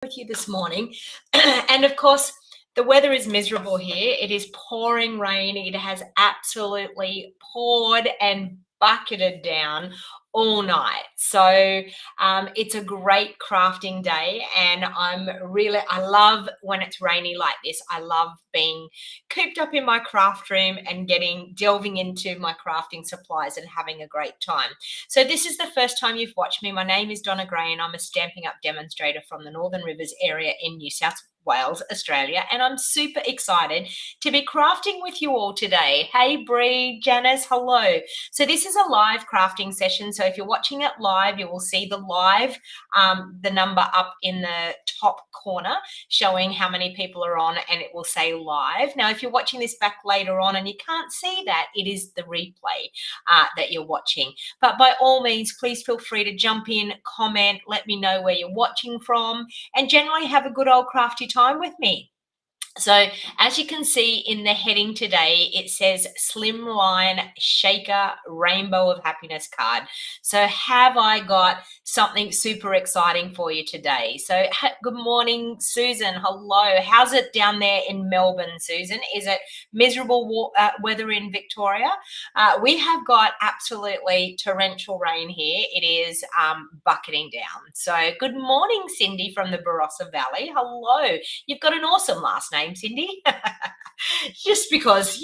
with you this morning. And of course, the weather is miserable here. It is pouring rain. It has absolutely poured and bucketed down all night. So it's a great crafting day, and I love when it's rainy like this. I love being cooped up in my craft room and delving into my crafting supplies and having a great time. So this is the first time you've watched me. My name is Donna and I'm a Stampin' Up demonstrator from the Northern Rivers area in New South Wales, Australia, and I'm super excited to be crafting with you all today. Hey Bree, Janice, hello. So this is a live crafting session. So if you're watching it live, you will see the number up in the top corner showing how many people are on, and it will say live. Now, if you're watching this back later on and you can't see that, it is the replay that you're watching. But by all means, please feel free to jump in, comment, let me know where you're watching from, and generally have a good old crafty time with me. So as you can see in the heading today, it says Slimline Shaker Rainbow of Happiness card. So have I got something super exciting for you today? So good morning, Susan. Hello. How's it down there in Melbourne, Susan? Is it miserable weather in Victoria? We have got absolutely torrential rain here. It is bucketing down. So good morning, Cindy from the Barossa Valley. Hello. You've got an awesome last name, Cindy. Just because,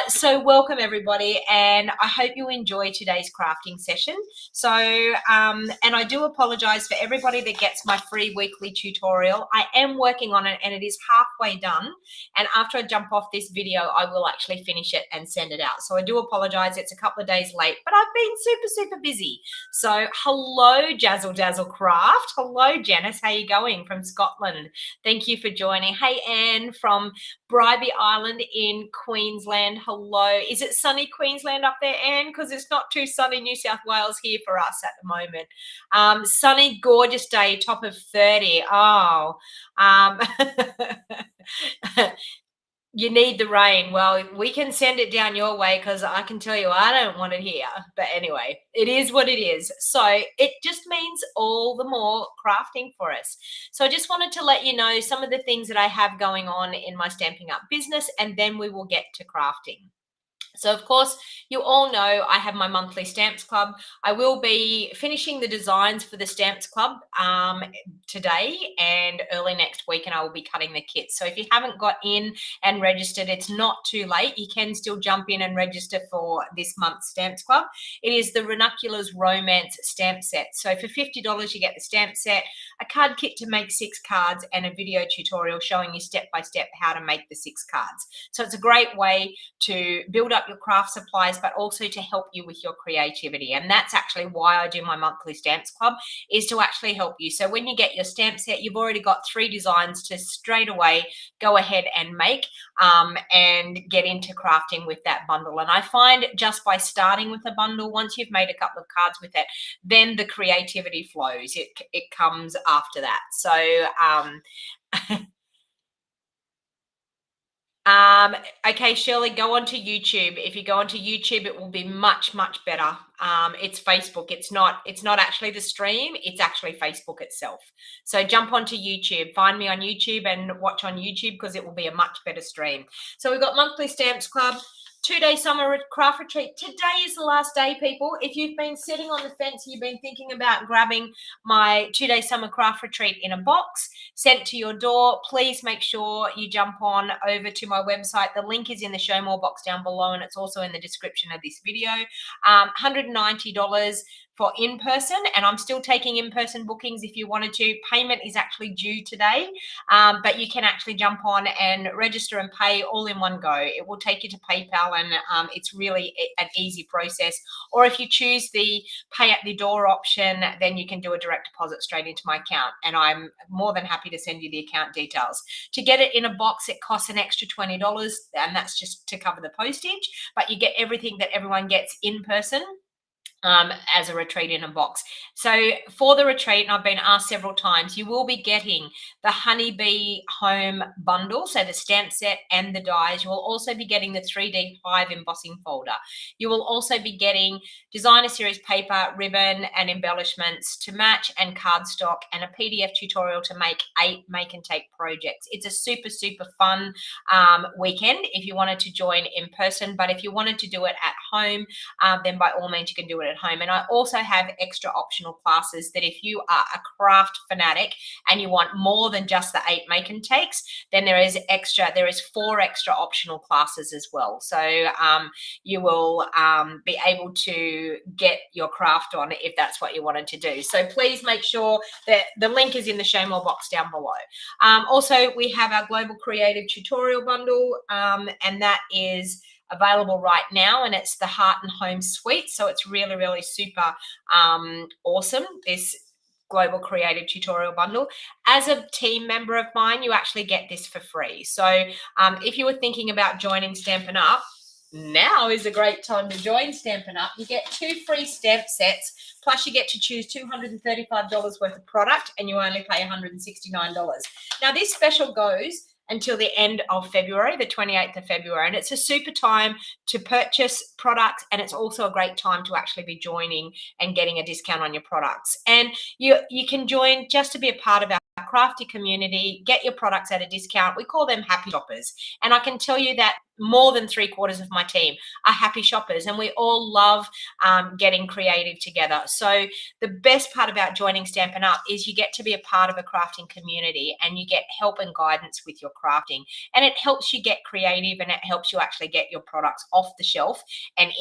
so welcome everybody, and I hope you enjoy today's crafting session. So, and I do apologize for everybody that gets my free weekly tutorial. I am working on it and it is halfway done. And after I jump off this video, I will actually finish it and send it out. So I do apologize. It's a couple of days late, but I've been super busy. So hello, Jazzle Dazzle Craft. Hello, Janice. How you going from Scotland? Thank you for joining. Hey, Anne from Bribie Island in Queensland. Hello. Is it sunny Queensland up there, Anne? Because it's not too sunny New South Wales here for us at the moment. Sunny, gorgeous day, top of 30. Oh, you need the rain. Well, we can send it down your way, because I can tell you I don't want it here. But anyway, it is what it is. So it just means all the more crafting for us. So I just wanted to let you know some of the things that I have going on in my Stampin' Up business, and then we will get to crafting. So, of course, you all know I have my monthly Stamps Club. I will be finishing the designs for the Stamps Club today and early next week, and I will be cutting the kits. So if you haven't got in and registered, it's not too late. You can still jump in and register for this month's Stamps Club. It is the Ranunculus Romance stamp set. So for $50, you get the stamp set, a card kit to make 6 cards, and a video tutorial showing you step-by-step how to make the 6 cards. So it's a great way to build up your craft supplies, but also to help you with your creativity. And that's actually why I do my monthly Stamps Club, is to actually help you. So when you get your stamp set, you've already got 3 designs to straight away go ahead and make and get into crafting with that bundle. And I find just by starting with a bundle, once you've made a couple of cards with it, then the creativity flows. It comes after that. So okay, Shirley, go onto YouTube. If you go onto YouTube, it will be much better. It's Facebook. It's not actually the stream. It's actually Facebook itself. So jump onto YouTube. Find me on YouTube and watch on YouTube, because it will be a much better stream. So we've got monthly Stamps Club, 2-day summer craft retreat. Today is the last day, people. If you've been sitting on the fence, you've been thinking about grabbing my 2-day summer craft retreat in a box sent to your door, please make sure you jump on over to my website. The link is in the show more box down below, and it's also in the description of this video. $190 for in-person, and I'm still taking in-person bookings if you wanted to. Payment is actually due today, but you can actually jump on and register and pay all in one go. It will take you to PayPal, and it's really an easy process. Or if you choose the pay at the door option, then you can do a direct deposit straight into my account, and I'm more than happy to send you the account details. To get it in a box, it costs an extra $20, and that's just to cover the postage, but you get everything that everyone gets in person. as a retreat in a box. So for the retreat, and I've been asked several times, you will be getting the Honeybee Home bundle, so the stamp set and the dies. You will also be getting the 3D Hive embossing folder. You will also be getting designer series paper, ribbon and embellishments to match, and cardstock, and a PDF tutorial to make 8 make and take projects. It's a super, super fun weekend if you wanted to join in person, but if you wanted to do it at home, then by all means you can do it at home. And I also have extra optional classes that if you are a craft fanatic and you want more than just the 8 make and takes, then there is 4 extra optional classes as well. So you will be able to get your craft on if that's what you wanted to do. So please make sure that the link is in the show more box down below. Also, we have our global creative tutorial bundle, and that is available right now, and it's the Heart and Home Suite. So it's really, really super awesome, this global creative tutorial bundle. As a team member of mine, you actually get this for free. So if you were thinking about joining Stampin' Up, now is a great time to join Stampin' Up. You get 2 free stamp sets, plus you get to choose $235 worth of product, and you only pay $169. Now this special goes until the end of February, the 28th of February. And it's a super time to purchase products, and it's also a great time to actually be joining and getting a discount on your products. And you can join just to be a part of our crafty community, get your products at a discount. We call them happy shoppers. And I can tell you that more than 3/4 of my team are happy shoppers, and we all love getting creative together. So the best part about joining Stampin' Up is you get to be a part of a crafting community, and you get help and guidance with your crafting, and it helps you get creative, and it helps you actually get your products off the shelf and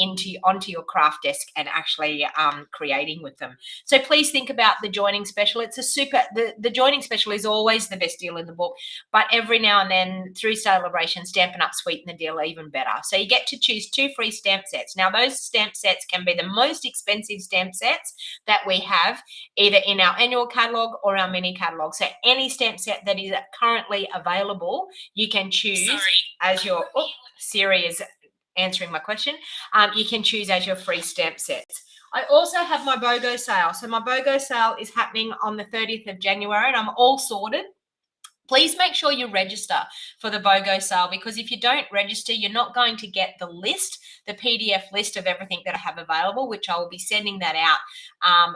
onto your craft desk and actually creating with them. So please think about the joining special. It's a super, the joining special is always the best deal in the book, but every now and then through celebration, Stampin' Up sweeten the deal even better. So you get to choose 2 free stamp sets. Now those stamp sets can be the most expensive stamp sets that we have, either in our annual catalog or our mini catalog. So any stamp set that is currently available, you can choose as your, Siri is answering my question. You can choose as your free stamp sets. I also have my BOGO sale. So my BOGO sale is happening on the 30th of January, and I'm all sorted. Please make sure you register for the BOGO sale, because if you don't register, you're not going to get the list, the PDF list of everything that I have available, which I will be sending that out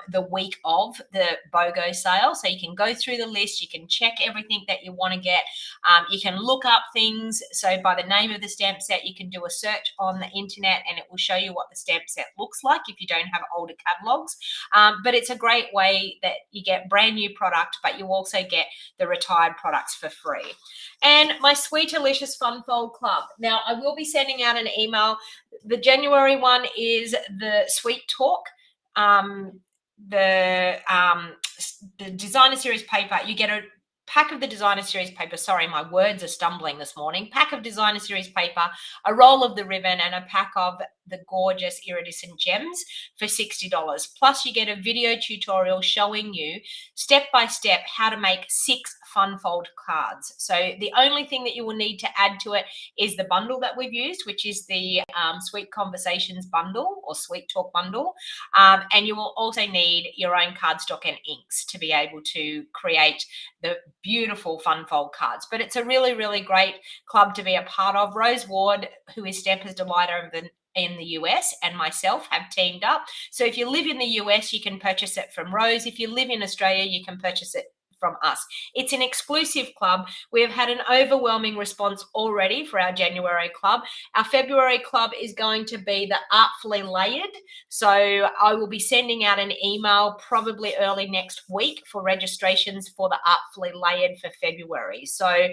the week of the BOGO sale. So you can go through the list, you can check everything that you want to get. You can look up things. So by the name of the stamp set, you can do a search on the internet, and it will show you what the stamp set looks like if you don't have older catalogs. But it's a great way that you get brand new product, but you also get the retired products for free. And my Sweetalicious Fun Fold Club. Now I will be sending out an email. The January one is the Sweet Talk, the designer series paper. You get a pack of the designer series paper. Sorry, my words are stumbling this morning. Pack of designer series paper, a roll of the ribbon, and a pack of the gorgeous iridescent gems for $60. Plus you get a video tutorial showing you step by step how to make 6 fun fold cards. So the only thing that you will need to add to it is the bundle that we've used, which is the Sweet Conversations bundle or Sweet Talk bundle. And you will also need your own cardstock and inks to be able to create the beautiful fun fold cards. But it's a really, really great club to be a part of. Rose Ward, who is Stampers Delighter in the US, and myself have teamed up. So if you live in the US, you can purchase it from Rose. If you live in Australia, you can purchase it from us. It's an exclusive club. We have had an overwhelming response already for our January club. Our February club is going to be the Artfully Layered. So I will be sending out an email probably early next week for registrations for the Artfully Layered for February. So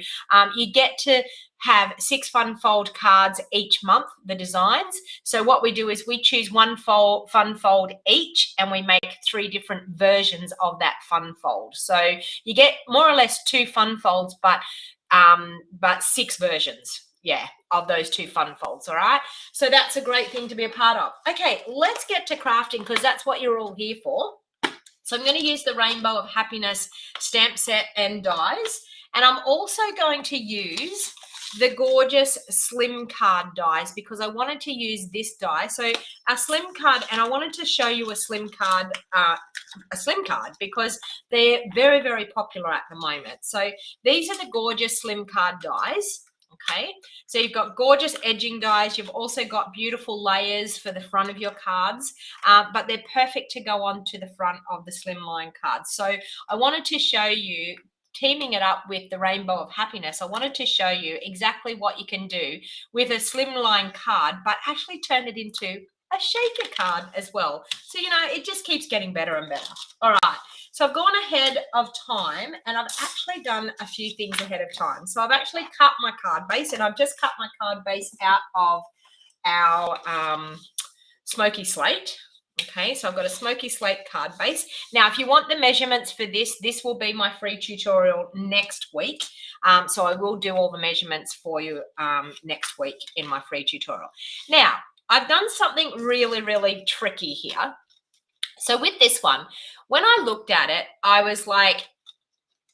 you get to have 6 fun fold cards each month, the designs. So what we do is we choose one fun fold each, and we make 3 different versions of that fun fold. So you get more or less 2 fun folds, but 6 versions, of those 2 fun folds. All right, so that's a great thing to be a part of. Okay, let's get to crafting, because that's what you're all here for. So I'm going to use the Rainbow of Happiness stamp set and dies, and I'm also going to use the gorgeous slim card dies because I wanted to use this die. So a slim card, and I wanted to show you a slim card because they're very, very popular at the moment. So these are the gorgeous slim card dies. Okay, so you've got gorgeous edging dies. You've also got beautiful layers for the front of your cards, but they're perfect to go on to the front of the slimline cards. So I wanted to show you, teaming it up with the Rainbow of Happiness, I wanted to show you exactly what you can do with a slimline card, but actually turn it into a shaker card as well. So, you know, it just keeps getting better and better. All right. So I've gone ahead of time and I've actually done a few things ahead of time. So I've actually cut my card base, and I've just cut my card base out of our smoky slate. Okay, so I've got a smoky slate card base. Now, if you want the measurements for this will be my free tutorial next week. So I will do all the measurements for you next week in my free tutorial. Now, I've done something really, really tricky here. So with this one, when I looked at it, I was like,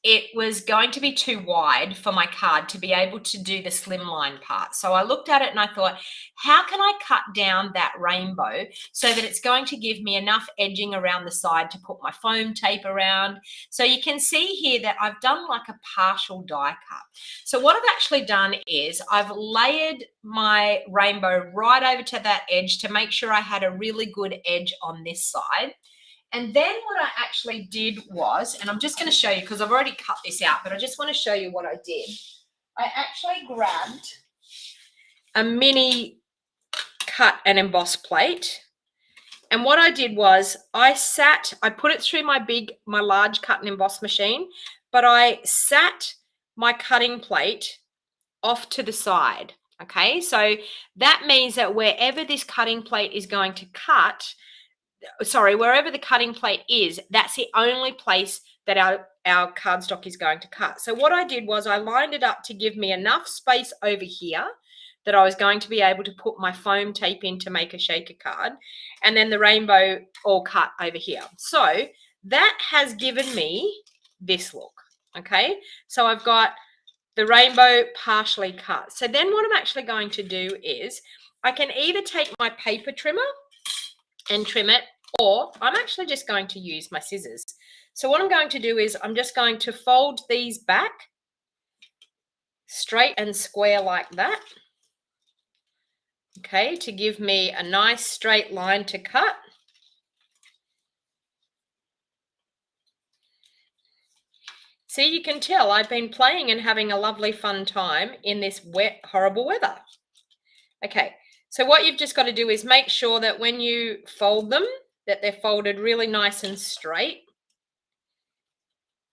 it was going to be too wide for my card to be able to do the slimline part. So I looked at it and I thought, how can I cut down that rainbow so that it's going to give me enough edging around the side to put my foam tape around? So you can see here that I've done like a partial die cut. So what I've actually done is I've layered my rainbow right over to that edge to make sure I had a really good edge on this side. And then what I actually did was, and I'm just going to show you because I've already cut this out, but I just want to show you what I did. I actually grabbed a mini cut and emboss plate. And what I did was I put it through my large cut and emboss machine, but I sat my cutting plate off to the side. Okay, so that means that wherever this cutting plate is going to cut, wherever the cutting plate is, that's the only place that our cardstock is going to cut. So what I did was I lined it up to give me enough space over here that I was going to be able to put my foam tape in to make a shaker card, and then the rainbow all cut over here. So that has given me this look. Okay, so I've got the rainbow partially cut. So then what I'm actually going to do is I can either take my paper trimmer and trim it, or I'm actually just going to use my scissors. So what I'm going to do is I'm just going to fold these back straight and square like that. Okay, to give me a nice straight line to cut. See, you can tell I've been playing and having a lovely fun time in this wet, horrible weather. Okay, so what you've just got to do is make sure that when you fold them, that they're folded really nice and straight.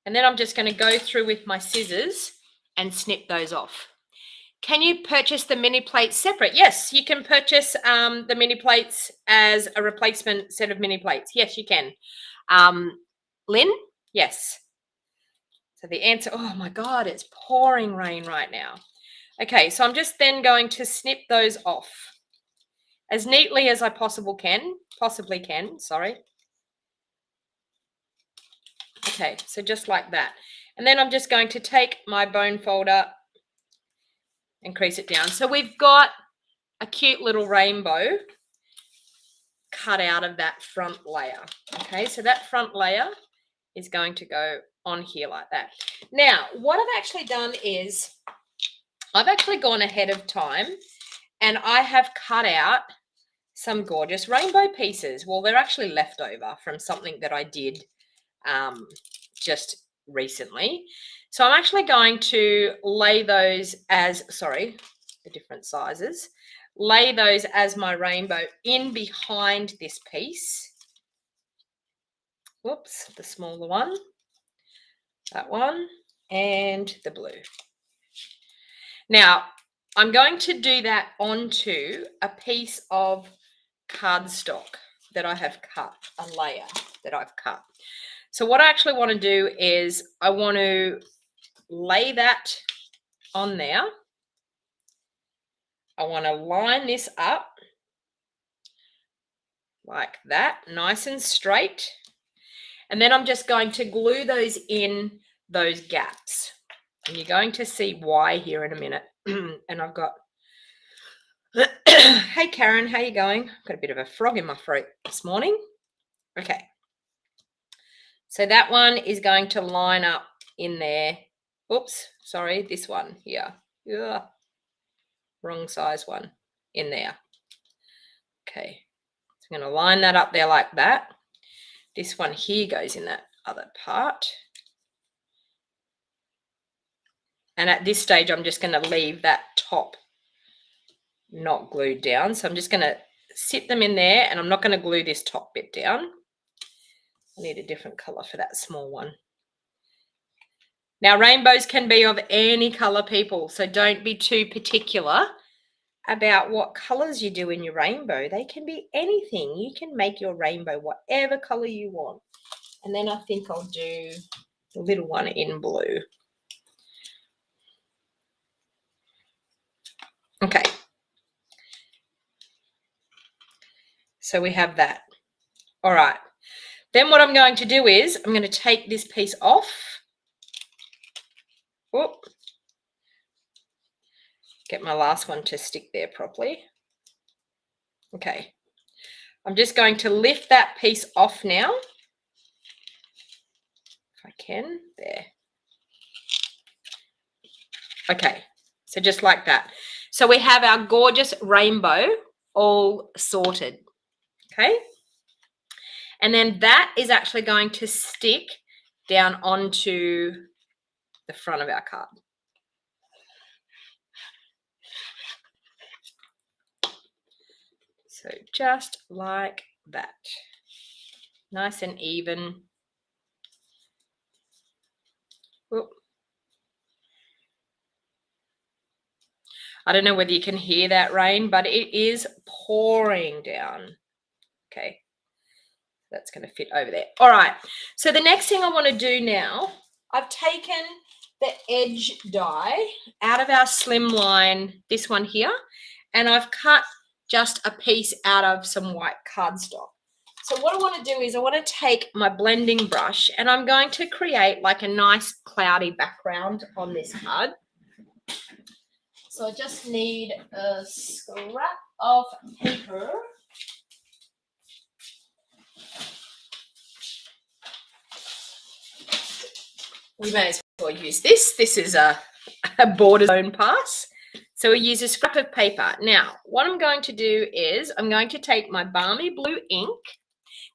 And then I'm just going to go through with my scissors and snip those off. Can you purchase the mini plates separate? Yes, you can purchase the mini plates as a replacement set of mini plates. Yes, you can. Lynn? Yes. So the answer, oh my God, it's pouring rain right now. Okay, so I'm just then going to snip those off as neatly as I possibly can. Okay, so just like that. And then I'm just going to take my bone folder and crease it down. So we've got a cute little rainbow cut out of that front layer. Okay, so that front layer is going to go on here like that. Now, what I've actually done is I've actually gone ahead of time and I have cut out some gorgeous rainbow pieces. Well, they're actually left over from something that I did just recently. So I'm actually going to lay those as, the different sizes, lay those as my rainbow in behind this piece. Whoops, the smaller one, that one, and the blue. Now, I'm going to do that onto a piece of cardstock that I have cut, a layer that I've cut. So what I actually want to do is I want to lay that on there. I want to line this up like that, nice and straight. And then I'm just going to glue those in those gaps. And you're going to see why here in a minute. And I've got, hey Karen, how you going? I've got a bit of a frog in my throat this morning. Okay. So that one is going to line up in there. Oops, sorry, this one here. Yeah. Wrong size one in there. Okay. So I'm going to line that up there like that. This one here goes in that other part. And at this stage, I'm just going to leave that top not glued down. So I'm just going to sit them in there, and I'm not going to glue this top bit down. I need a different color for that small one. Now, rainbows can be of any color, people, so don't be too particular about what colors you do in your rainbow. They can be anything. You can make your rainbow whatever color you want. And then I think I'll do the little one in blue. Okay. So we have that. All right. Then what I'm going to do is I'm going to take this piece off. Whoop. Get my last one to stick there properly. Okay. I'm just going to lift that piece off now. If I can. There. Okay. So just like that. So we have our gorgeous rainbow all sorted. Okay. And then that is actually going to stick down onto the front of our card. So just like that. Nice and even. Whoop. I don't know whether you can hear that rain, but it is pouring down. Okay. That's going to fit over there. All right. So the next thing I want to do now, I've taken the edge die out of our slimline, this one here, and I've cut just a piece out of some white cardstock. So what I want to do is I want to take my blending brush, and I'm going to create like a nice cloudy background on this card. So I just need a scrap of paper. We may as well use this. This is a border zone pass. So we use a scrap of paper. Now, what I'm going to do is I'm going to take my balmy blue ink.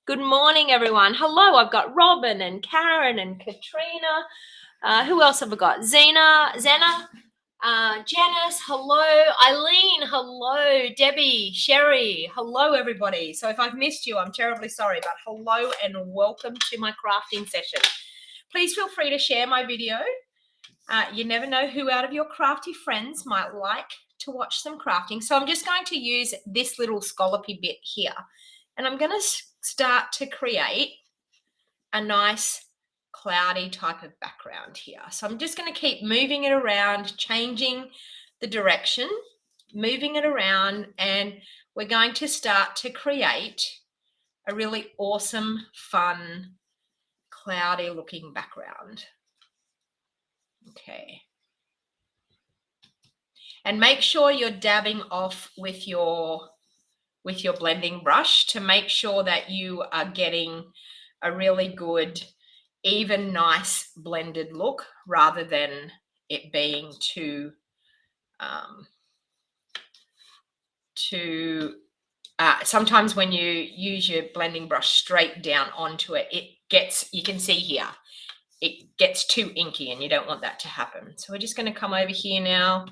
Good morning, everyone. Hello, I've got Robin and Karen and Katrina. Who else have I got? Zena, Janice, hello. Eileen, hello. Debbie, Sherry, hello, everybody. So if I've missed you, I'm terribly sorry, but hello and welcome to my crafting session. Please feel free to share my video. You never know who out of your crafty friends might like to watch some crafting. So I'm just going to use this little scallopy bit here. And I'm going to start to create a nice cloudy type of background here. So I'm just going to keep moving it around, changing the direction, moving it around, and we're going to start to create a really awesome, fun, cloudy looking background. Okay. And make sure you're dabbing off with your blending brush to make sure that you are getting a really good, even nice blended look rather than it being too sometimes when you use your blending brush straight down onto it, you can see here, it gets too inky and you don't want that to happen. So we're just going to come over here now,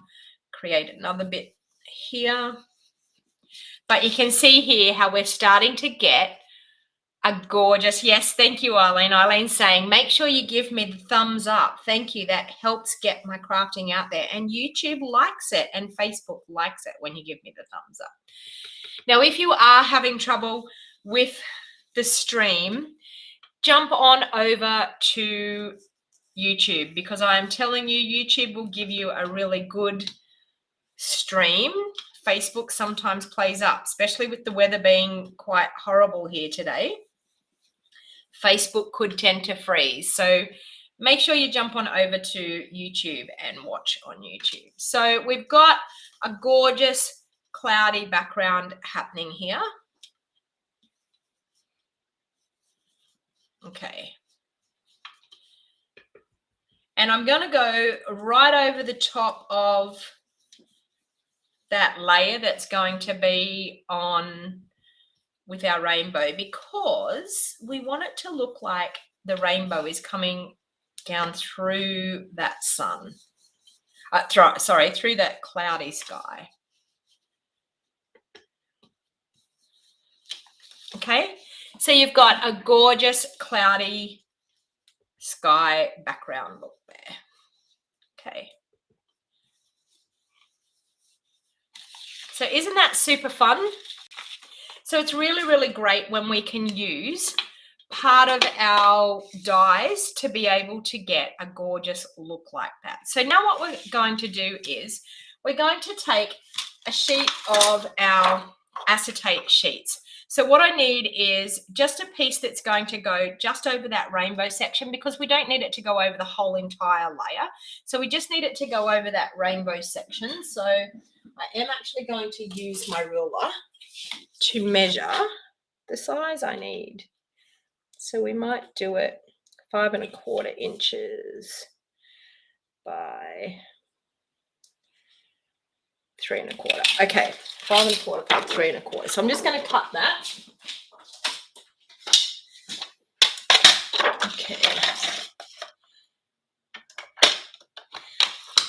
create another bit here. But you can see here how we're starting to get a gorgeous, yes, thank you, Eileen. Eileen's saying, make sure you give me the thumbs up. Thank you. That helps get my crafting out there. And YouTube likes it and Facebook likes it when you give me the thumbs up. Now, if you are having trouble with the stream, jump on over to YouTube, because I am telling you, YouTube will give you a really good stream. Facebook sometimes plays up, especially with the weather being quite horrible here today. Facebook could tend to freeze. So make sure you jump on over to YouTube and watch on YouTube. So we've got a gorgeous cloudy background happening here. Okay. And I'm going to go right over the top of that layer that's going to be on with our rainbow, because we want it to look like the rainbow is coming down through that sun. Through that cloudy sky. Okay, so you've got a gorgeous cloudy sky background look there. Okay. So isn't that super fun? So it's really, really great when we can use part of our dies to be able to get a gorgeous look like that. So now what we're going to do is we're going to take a sheet of our acetate sheets. So what I need is just a piece that's going to go just over that rainbow section, because we don't need it to go over the whole entire layer. So we just need it to go over that rainbow section. So I am actually going to use my ruler to measure the size I need. So we might do it 5 1/4 inches by 3 1/4. Okay, 5 1/4 by 3 1/4. So I'm just going to cut that. Okay.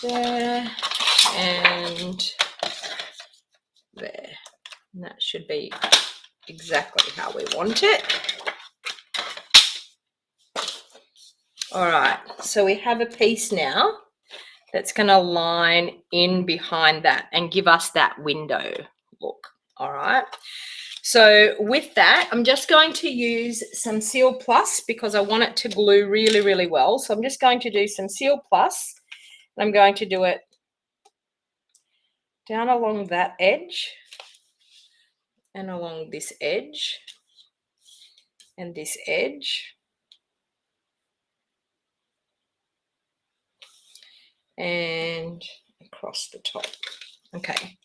There and there. And that should be exactly how we want it. All right, so we have a piece now that's going to line in behind that and give us that window look. All right, so with that, I'm just going to use some Seal Plus because I want it to glue really, really well. So I'm just going to do some Seal Plus, and I'm going to do it down along that edge and along this edge and this edge. And across the top. Okay,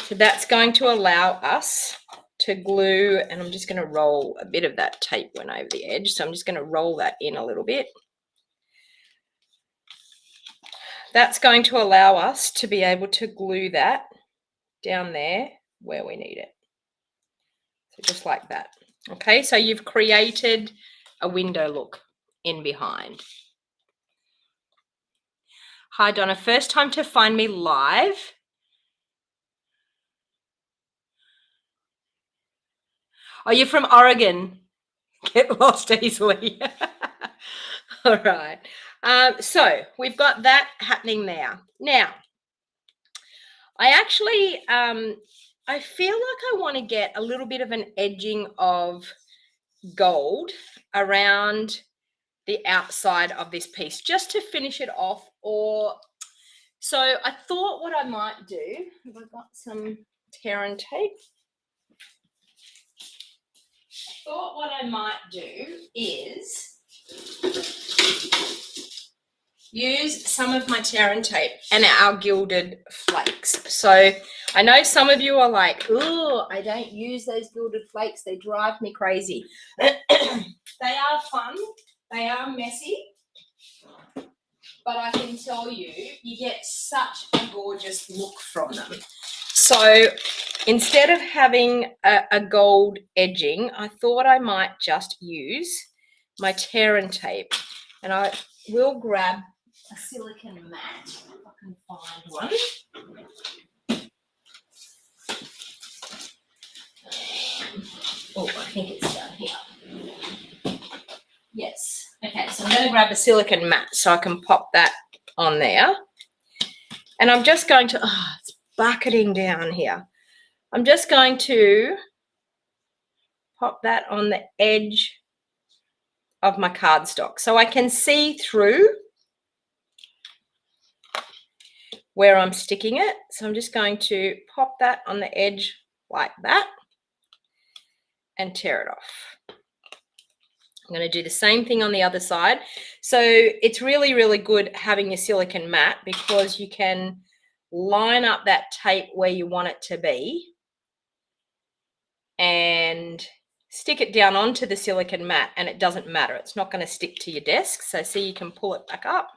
so that's going to allow us to glue, and I'm just going to roll a bit of that tape went over the edge, so I'm just going to roll that in a little bit. That's going to allow us to be able to glue that down there where we need it. So just like that. Okay, so you've created a window look in behind. Hi, Donna. First time to find me live. Oh, you're from Oregon. Get lost easily. All right. So we've got that happening there. Now, I actually, I feel like I want to get a little bit of an edging of gold around the outside of this piece just to finish it off. Or so I thought what I might do, have I got some tear and tape? I thought what I might do is use some of my tear and tape and our gilded flakes. So I know some of you are like, oh, I don't use those gilded flakes. They drive me crazy. They are fun. They are messy. But I can tell you, you get such a gorgeous look from them. So instead of having a gold edging, I thought I might just use my tear and tape. And I will grab a silicone mat, if I can find one. Oh, I think it's down here. Yes. Okay, so I'm going to grab a silicone mat so I can pop that on there. And I'm just going to, it's bucketing down here. I'm just going to pop that on the edge of my cardstock so I can see through where I'm sticking it. So I'm just going to pop that on the edge like that and tear it off. I'm going to do the same thing on the other side. So it's really, really good having your silicone mat because you can line up that tape where you want it to be and stick it down onto the silicone mat, and it doesn't matter. It's not going to stick to your desk. So see, you can pull it back up.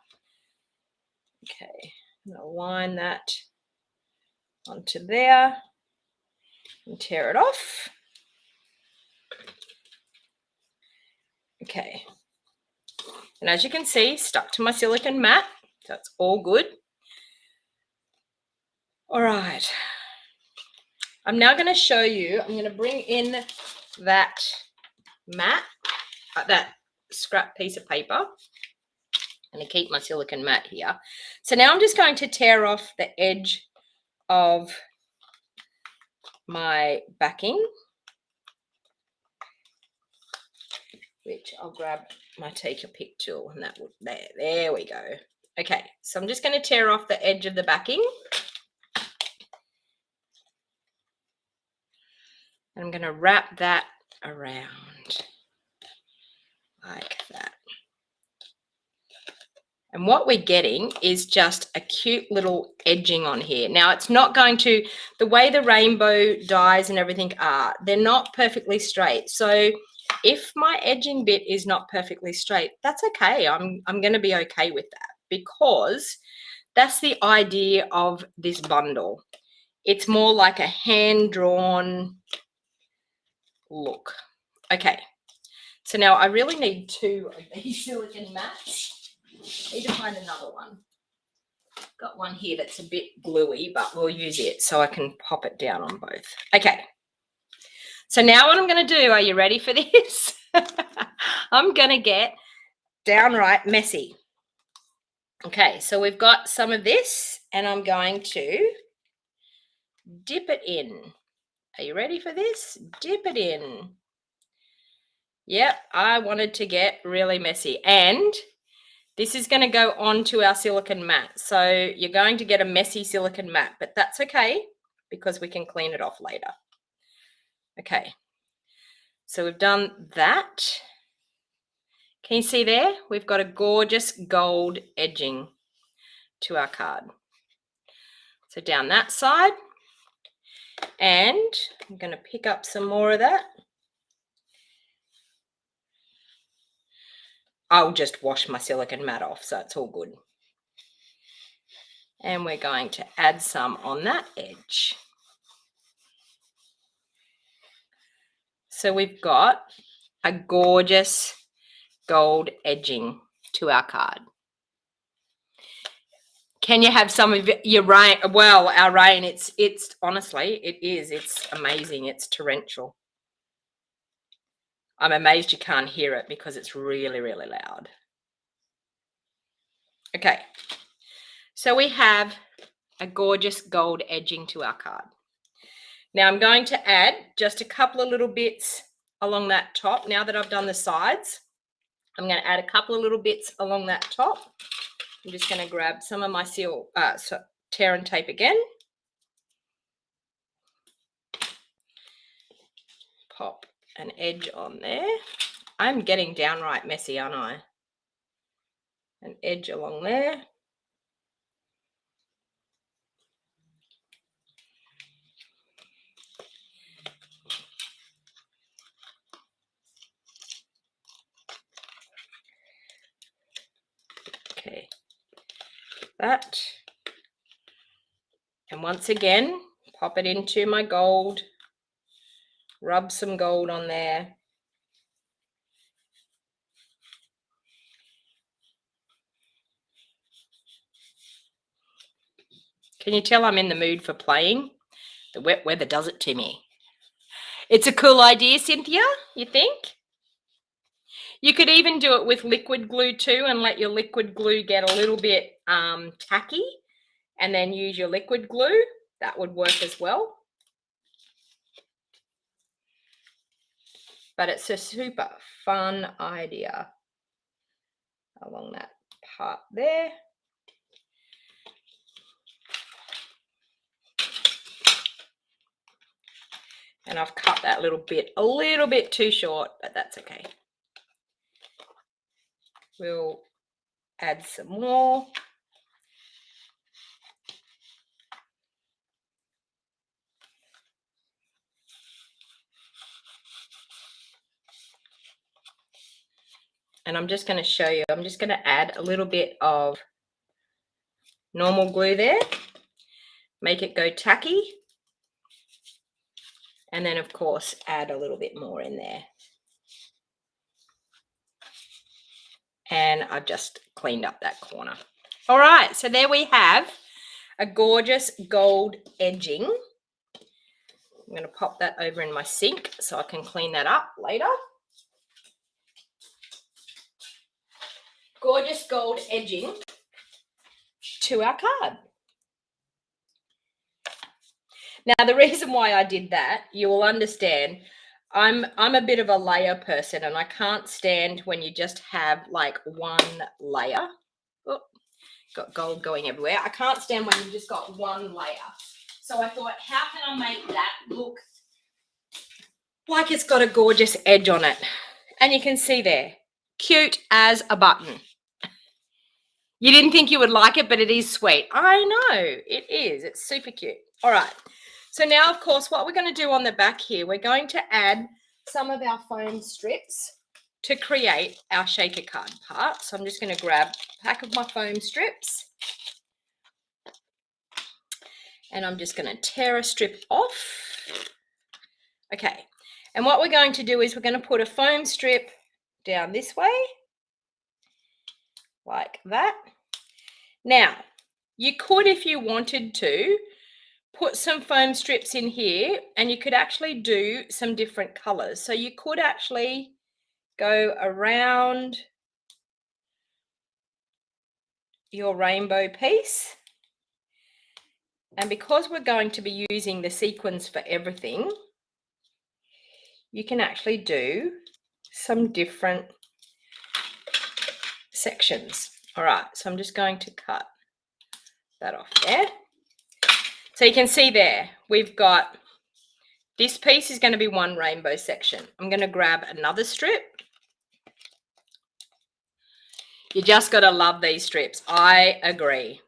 Okay, I'm going to line that onto there and tear it off. Okay, and as you can see, stuck to my silicone mat, so it's all good. All right, I'm now going to show you, I'm going to bring in that mat, that scrap piece of paper, and to keep my silicone mat here. So now I'm just going to tear off the edge of my backing, which I'll grab my take a pick tool, and that would, there we go. Okay, so I'm just going to tear off the edge of the backing. And I'm going to wrap that around like that. And what we're getting is just a cute little edging on here. Now, it's not going to, the way the rainbow dies and everything are, they're not perfectly straight. So if my edging bit is not perfectly straight, that's okay. I'm going to be okay with that because that's the idea of this bundle. It's more like a hand-drawn look. Okay, so now I really need 2 of these silicone mats. I need to find another one. Got one here that's a bit gluey, but we'll use it so I can pop it down on both. Okay, so now what I'm going to do, are you ready for this? I'm going to get downright messy. Okay, so we've got some of this, and I'm going to dip it in. Are you ready for this? Dip it in. Yep, I wanted to get really messy, and this is going to go onto our silicone mat. So you're going to get a messy silicone mat, but that's okay because we can clean it off later. Okay, so we've done that. Can you see there? We've got a gorgeous gold edging to our card. So down that side, and I'm going to pick up some more of that. I'll just wash my silicone mat off, so it's all good. And we're going to add some on that edge. So we've got a gorgeous gold edging to our card. Can you have some of your rain? Well, our rain, it's honestly, it's amazing. It's torrential. I'm amazed you can't hear it because it's really, really loud. Okay, so we have a gorgeous gold edging to our card. Now I'm going to add just a couple of little bits along that top. Now that I've done the sides, I'm going to add a couple of little bits along that top. I'm just going to grab some of my tear and tape again. Pop an edge on there. I'm getting downright messy, aren't I? An edge along there. Okay, that. And once again, pop it into my gold. Rub some gold on there. Can you tell I'm in the mood for playing? The wet weather does it to me. It's a cool idea, Cynthia, you think? You could even do it with liquid glue too and let your liquid glue get a little bit tacky and then use your liquid glue. That would work as well. But it's a super fun idea along that part there. And I've cut that little bit a little bit too short, but that's okay. we'll add some more. And I'm just going to show you, I'm just going to add a little bit of normal glue there, make it go tacky, and then of course add a little bit more in there. And I've just cleaned up that corner. All right, so there we have a gorgeous gold edging. I'm going to pop that over in my sink so I can clean that up later. Gorgeous gold edging to our card. Now, the reason why I did that, you will understand, I'm a bit of a layer person, and I can't stand when you just have like one layer. Oh, got gold going everywhere. I can't stand when you've just got one layer. So I thought, how can I make that look like it's got a gorgeous edge on it? And you can see there, cute as a button. You didn't think you would like it, but it is sweet. I know, it is. It's super cute. All right. So now, of course, what we're going to do on the back here, we're going to add some of our foam strips to create our shaker card part. So I'm just going to grab a pack of my foam strips. And I'm just going to tear a strip off. Okay. And what we're going to do is we're going to put a foam strip down this way, like that. Now, you could, if you wanted to, put some foam strips in here, and you could actually do some different colors. So you could actually go around your rainbow piece. And because we're going to be using the sequins for everything, you can actually do some different sections. All right, so I'm just going to cut that off there. So you can see there, we've got this piece is going to be one rainbow section. I'm going to grab another strip. You just got to love these strips. I agree.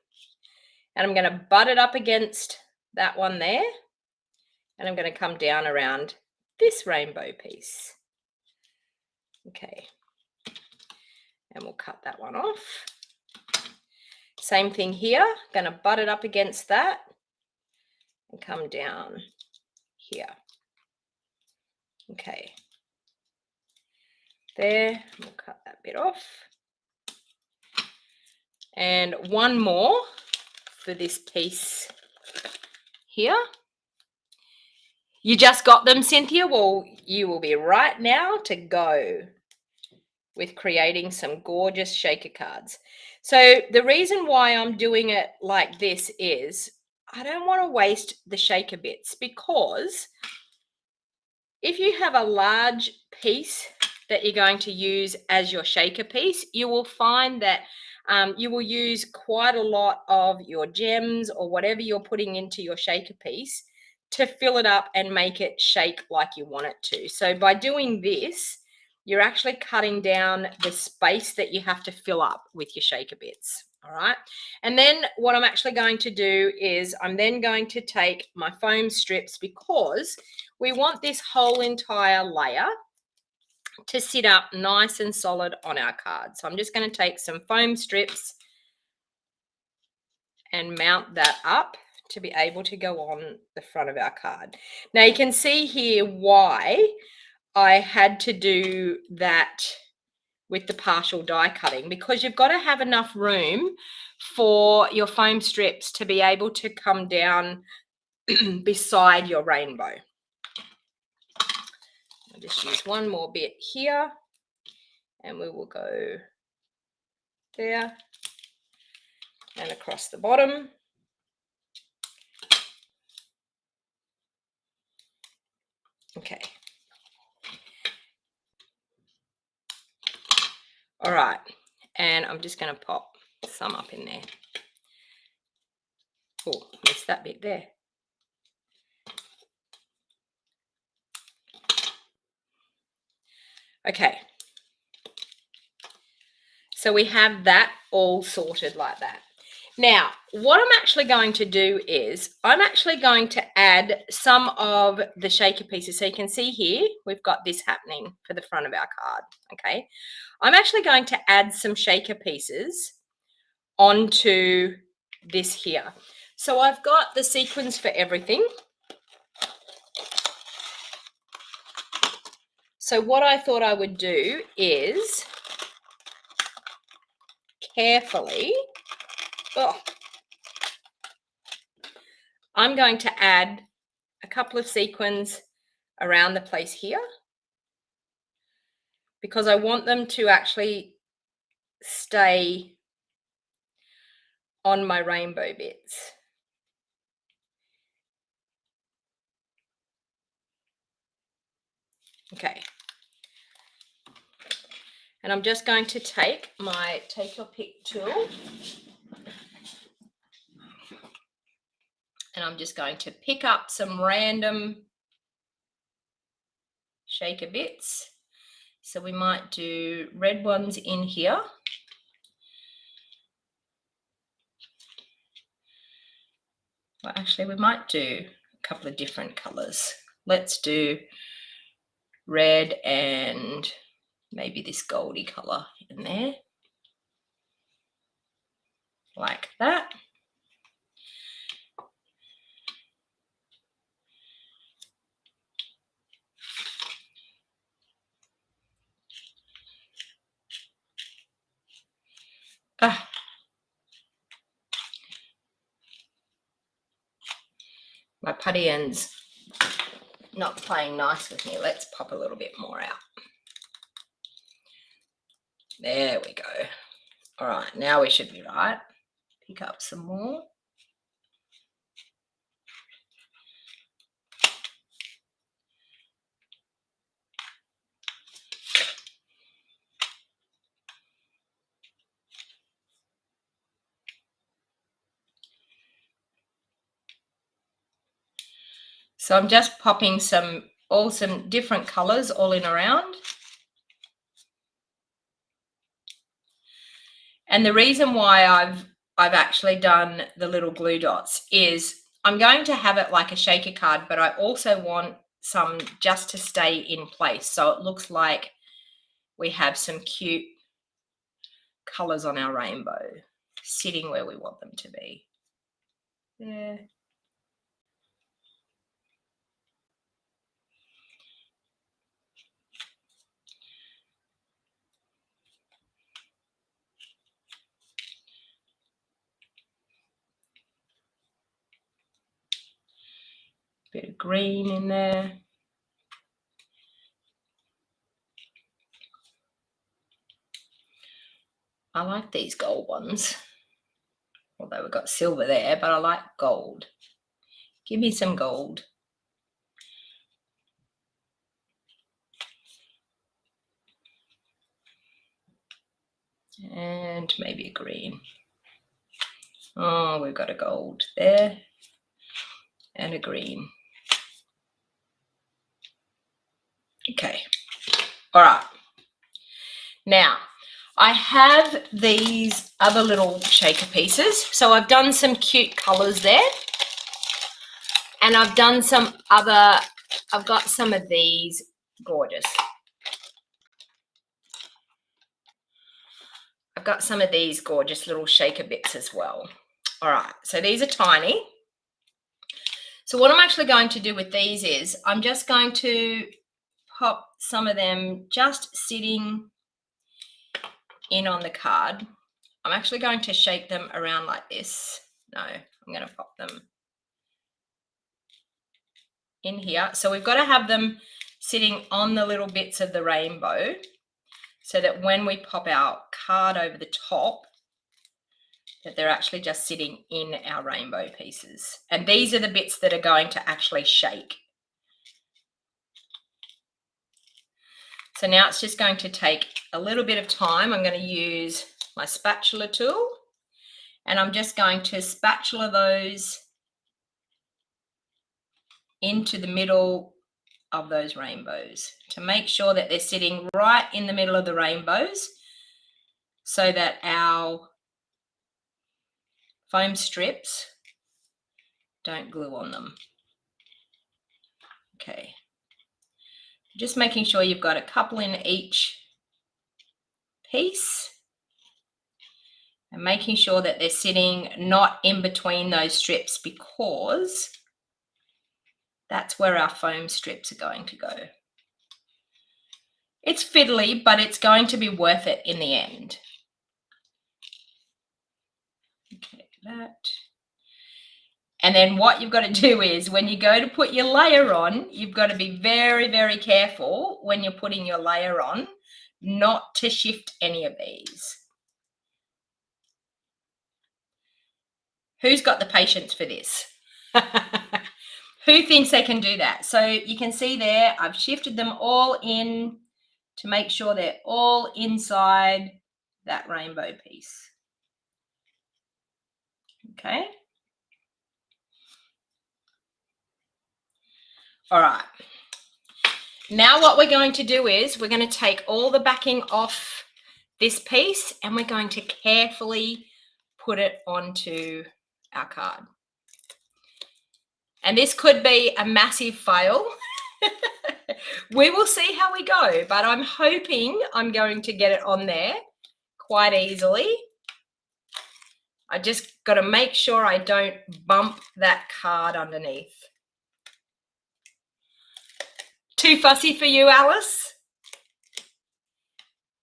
And I'm going to butt it up against that one there. And I'm going to come down around this rainbow piece. Okay. And we'll cut that one off. Same thing here. Going to butt it up against that and come down here. Okay. There. We'll cut that bit off. And one more for this piece here. You just got them, Cynthia? Well, you will be right now to go with creating some gorgeous shaker cards. So the reason why I'm doing it like this is I don't want to waste the shaker bits, because if you have a large piece that you're going to use as your shaker piece, you will find that you will use quite a lot of your gems or whatever you're putting into your shaker piece to fill it up and make it shake like you want it to. So by doing this, you're actually cutting down the space that you have to fill up with your shaker bits. All right. And then what I'm actually going to do is I'm then going to take my foam strips, because we want this whole entire layer to sit up nice and solid on our card. So I'm just going to take some foam strips and mount that up to be able to go on the front of our card. Now you can see here why I had to do that with the partial die cutting, because you've got to have enough room for your foam strips to be able to come down beside your rainbow. I'll just use one more bit here, and we will go there and across the bottom. Okay. All right, and I'm just going to pop some up in there. Oh, missed that bit there. Okay. So we have that all sorted like that. Now, what I'm actually going to do is I'm actually going to add some of the shaker pieces. So you can see here, we've got this happening for the front of our card, okay? I'm actually going to add some shaker pieces onto this here. So I've got the sequins for everything. So what I thought I would do is carefully, I'm going to add a couple of sequins around the place here because I want them to actually stay on my rainbow bits. Okay. And I'm just going to take my take your pick tool and I'm just going to pick up some random shaker bits. So we might do red ones in here. Well, actually, we might do a couple of different colors. Let's do red and maybe this goldy color in there, like that. My putty end's not playing nice with me. Let's pop a little bit more out. There we go. All right, now we should be right. Pick up some more. So I'm just popping some different colors all in around. And the reason why I've actually done the little glue dots is I'm going to have it like a shaker card, but I also want some just to stay in place. So it looks like we have some cute colors on our rainbow sitting where we want them to be. Yeah. Bit of green in there. I like these gold ones, although we've got silver there, but I like gold. Give me some gold. And maybe a green. Oh, we've got a gold there and a green. Okay. All right. Now, I have these other little shaker pieces. So I've done some cute colors there. And I've done some other, I've got some of these gorgeous. I've got some of these gorgeous little shaker bits as well. All right, so these are tiny. So what I'm actually going to do with these is I'm just going to pop some of them just sitting in on the card. I'm actually going to shake them around like this. No, I'm going to pop them in here. So we've got to have them sitting on the little bits of the rainbow so that when we pop our card over the top, that they're actually just sitting in our rainbow pieces. And these are the bits that are going to actually shake. So now it's just going to take a little bit of time. I'm going to use my spatula tool and I'm just going to spatula those into the middle of those rainbows to make sure that they're sitting right in the middle of the rainbows so that our foam strips don't glue on them. Okay. Just making sure you've got a couple in each piece and making sure that they're sitting not in between those strips, because that's where our foam strips are going to go. It's fiddly, but it's going to be worth it in the end. Okay, that. And then what you've got to do is, when you go to put your layer on, you've got to be very, very careful when you're putting your layer on not to shift any of these. Who's got the patience for this? Who thinks they can do that? So you can see there, I've shifted them all in to make sure they're all inside that rainbow piece. Okay. All right. Now what we're going to do is we're going to take all the backing off this piece and we're going to carefully put it onto our card. And this could be a massive fail. We will see how we go, but I'm hoping I'm going to get it on there quite easily. I just got to make sure I don't bump that card underneath. Too fussy for you, Alice?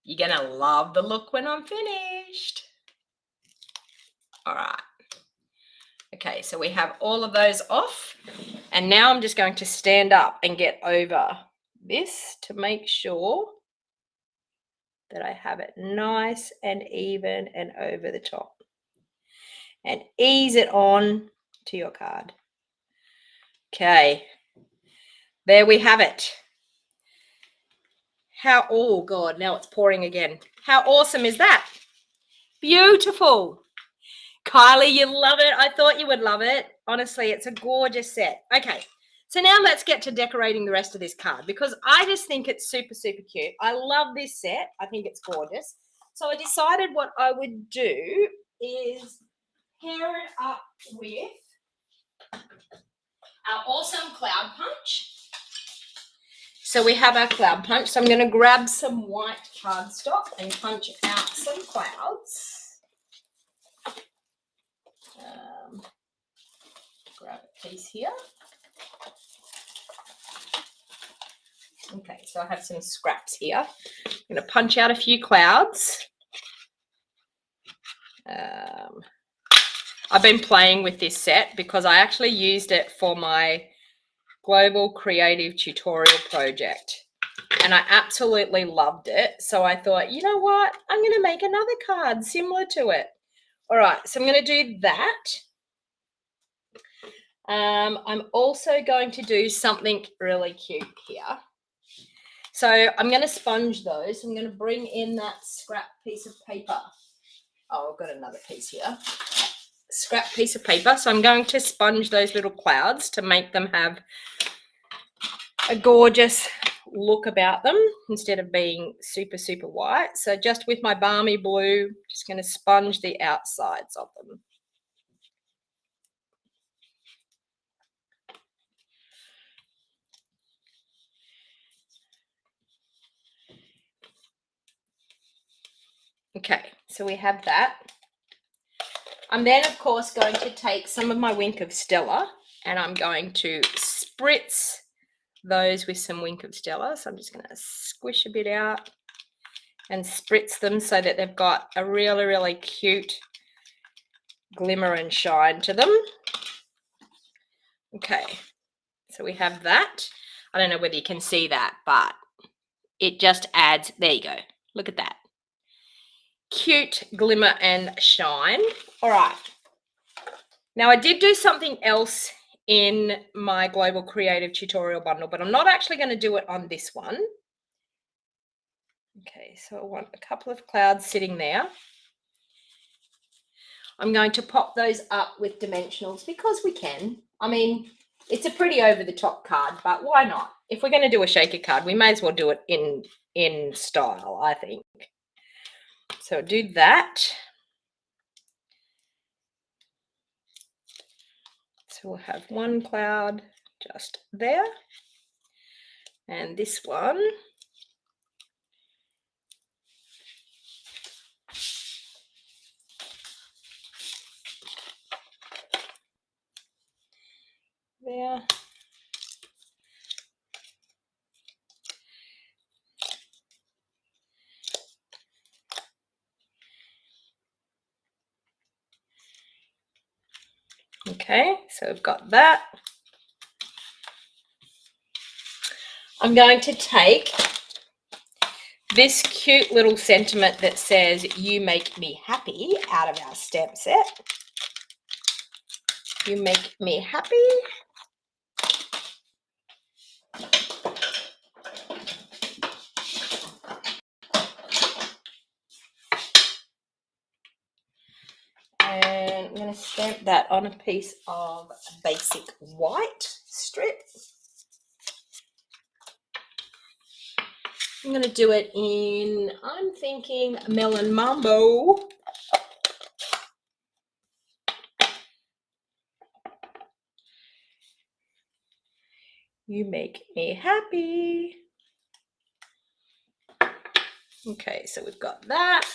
You're going to love the look when I'm finished. All right. Okay, so we have all of those off. And now I'm just going to stand up and get over this to make sure that I have it nice and even and over the top. And ease it on to your card. Okay, there we have it. How, oh God, now it's pouring again. How awesome is that? Beautiful. Kylie, you love it. I thought you would love it. Honestly, it's a gorgeous set. Okay, so now let's get to decorating the rest of this card, because I just think it's super, super cute. I love this set. I think it's gorgeous. So I decided what I would do is pair it up with our awesome cloud punch. So we have our cloud punch. So I'm going to grab some white cardstock and punch out some clouds. Grab a piece here. Okay, so I have some scraps here. I'm going to punch out a few clouds. I've been playing with this set because I actually used it for my global creative tutorial project and I absolutely loved it. So I thought, you know what, I'm going to make another card similar to it. All right, so I'm going to do that. I'm also going to do something really cute here. So I'm going to sponge those. I'm going to bring in that scrap piece of paper. Oh, I've got another piece here. Scrap piece of paper. So I'm going to sponge those little clouds to make them have a gorgeous look about them instead of being super, super white. So just with my balmy blue, just going to sponge the outsides of them. Okay, so we have that. I'm then, of course, going to take some of my Wink of Stella and I'm going to spritz those with some Wink of Stella. So I'm just going to squish a bit out and spritz them so that they've got a really, really cute glimmer and shine to them. Okay, so we have that. I don't know whether you can see that, but it just adds, there you go. Look at that. Cute glimmer and shine. All right. Now I did do something else in my global creative tutorial bundle, but I'm not actually going to do it on this one. Okay, so I want a couple of clouds sitting there. I'm going to pop those up with dimensionals because we can. I mean, it's a pretty over the top card, but why not? If we're going to do a shaker card, we may as well do it in style, I think. So do that. So we'll have one cloud just there, and this one there. Okay, so we've got that. I'm going to take this cute little sentiment that says, "You make me happy," out of our stamp set. You make me happy. And I'm going to stamp that on a piece of basic white strip. I'm going to do it in, I'm thinking, Melon Mambo. You make me happy. Okay, so we've got that.